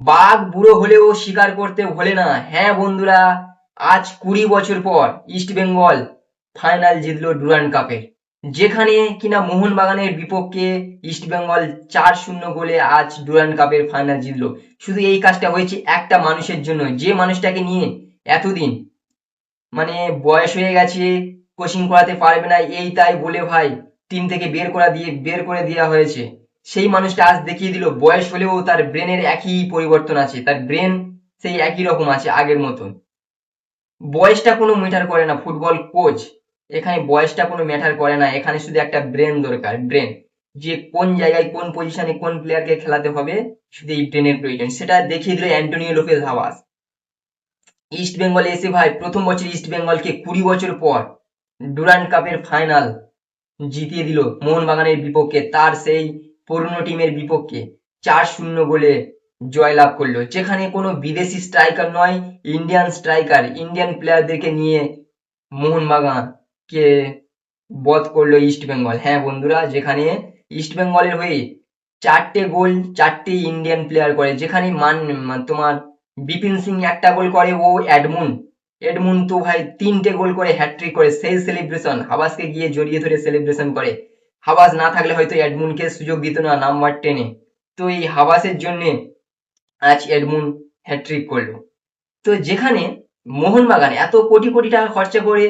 বাঘ বুড়ো হলেও শিকার করতে ভোলে না। হ্যাঁ বন্ধুরা, আজ 20 বছর পর ইস্ট বেঙ্গল ফাইনাল জিতলো ডুরান্ড কাপের, যেখানে কিনা মোহনবাগানের বিপক্ষে ইস্ট বেঙ্গল 4-0 গোলে আজ ডুরান্ড কাপের ফাইনাল জিতলো। শুধু এই কাজটা হয়েছে একটা মানুষের জন্য, যে মানুষটাকে নিয়ে এতদিন মানে বয়স হয়ে গেছে, কোচিং করাতে পারবে না এই তাই বলে ভাই টিম থেকে বের করে দেওয়া হয়েছে। সেই মানুষটা আজ দেখিয়ে দিল বয়স হলেও তার ব্রেনের একই পরিবর্তন আছে, তার ব্রেন সেই একই রকম আছে আগের মতন। বয়সটা কোনো ম্যাটার করে না ফুটবল কোচ, এখানে বয়সটা কোনো ম্যাটার করে না, এখানে শুধু একটা ব্রেন দরকার, ব্রেন, যে কোন জায়গায় কোন পজিশনে কোন প্লেয়ারকে খেলাতে হবে, শুধু এই ব্রেনের প্রয়োজন। সেটা দেখিয়ে দিল অ্যান্টোনিও লোপেজ হাবাস। ইস্ট বেঙ্গলে এসে ভাই প্রথম বছর ইস্ট বেঙ্গলকে 20 বছর পর ডুরান্ড কাপের ফাইনাল জিতিয়ে দিল মোহনবাগানের বিপক্ষে, তার সেই পুরনো টিমের বিপক্ষে 4-0 গোলে জয়লাভ করলো, যেখানে কোনো বিদেশি স্ট্রাইকার নয়, ইন্ডিয়ান স্ট্রাইকার, ইন্ডিয়ান প্লেয়ারদেরকে নিয়ে মোহনবাগানকে বধ করলো ইস্ট বেঙ্গল। হ্যাঁ বন্ধুরা, যেখানে ইস্ট বেঙ্গলের হয়ে 4টে গোল 4টে ইন্ডিয়ান প্লেয়ার করে, যেখানে তোমার বিপিন সিং একটা গোল করে, ও এডমুন তো ভাই 3টে গোল করে হ্যাট্রিক করে, সেই সেলিব্রেশন হাবাসকে গিয়ে জড়িয়ে ধরে সেলিব্রেশন করে। হাবাস না থাকলে হয়তো এডমুনকে সুযোগ দিত না নাম্বার 10-এ। তো এই হাবাসের জন্য আজ এডমুন হ্যাট্রিক করলো। তো যেখানে মোহনবাগান এত কোটি কোটি টাকা খরচা করে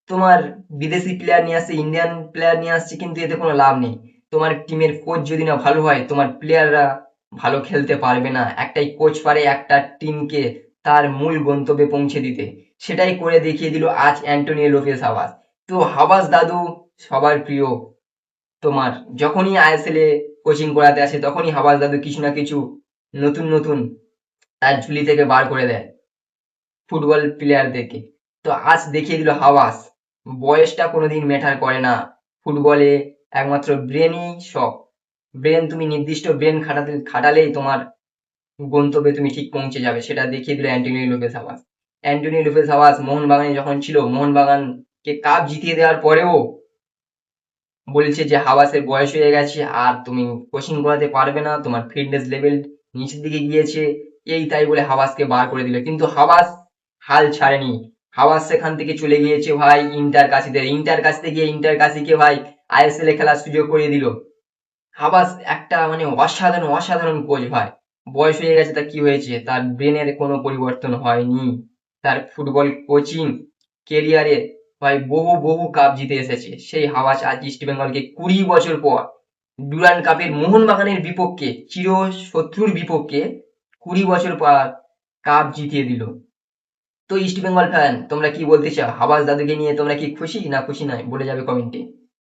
তোমার বিদেশি প্লেয়ার নিয়ে আসছে, ইন্ডিয়ান প্লেয়ার নিয়ে আসছে, কিন্তু এতে কোনো লাভ নেই। তোমার টিমের কোচ যদি না ভালো হয়, তোমার প্লেয়াররা ভালো খেলতে পারবে না। একটাই কোচ পারে একটা টিমকে তার মূল গন্তব্যে পৌঁছে দিতে, সেটাই করে দেখিয়ে দিল আজ অ্যান্টোনিও লোপেস হাবাস। তো হাবাস দাদু সবার প্রিয়। তোমার যখনই আইএসএল এ কোচিং করাতে আসে, তখনই হাবাস দাদু কিছু না কিছু নতুন নতুন তার ঝুলি থেকে বার করে দেয় ফুটবল প্লেয়ারদেরকে। তো আজ দেখিয়ে দিল হাওয়াস বয়সটা কোনোদিন ম্যাটার করে না ফুটবলে, একমাত্র ব্রেনই সব। ব্রেন, তুমি নির্দিষ্ট ব্রেন খাটালেই তোমার গন্তব্যে তুমি ঠিক পৌঁছে যাবে, সেটা দেখিয়ে দিল অ্যান্টোনিও লোপেস হাওয়াস। অ্যান্টোনিও লোপেস হাওয়াস মোহনবাগানে যখন ছিল, মোহনবাগানকে কাপ জিতিয়ে দেওয়ার পরেও বলছে যে হাওয়াসের বয়স হয়ে গেছে আর তুমি কোচিং করাতে পারবে না, তোমার ফিটনেস লেভেল নিচের দিকে গিয়েছে, এই তাই বলে হাওয়াসকে বার করে দিল। কিন্তু হাওয়াস হাল ছাড়েনি, হাওয়াস সেখান থেকে চলে গিয়েছে ভাই ইন্টার কাশিকে ভাই আইএসএল এ খেলার সুযোগ করে দিল। হাবাস একটা মানে অসাধারণ অসাধারণ কোচ ভাই। বয়স হয়ে গেছে, তা কি হয়েছে, তার ব্রেনের কোনো পরিবর্তন হয়নি। তার ফুটবল কোচিং কেরিয়ারে ভাই বহু বহু কাপ জিতে এসেছে সেই হাওয়াস। আজ ইস্ট বেঙ্গলকে 20 বছর পর ডুরান্ড কাপের মোহনবাগানের বিপক্ষে, চির শত্রুর বিপক্ষে 20 বছর পর কাপ জিতিয়ে দিল। তো ইস্ট বেঙ্গল ফ্যান তোমরা কি বলতে চাও, হাবাস দাদুকে নিয়ে তোমরা কি খুশি না খুশি নয় বলে যাবে কমেন্টে।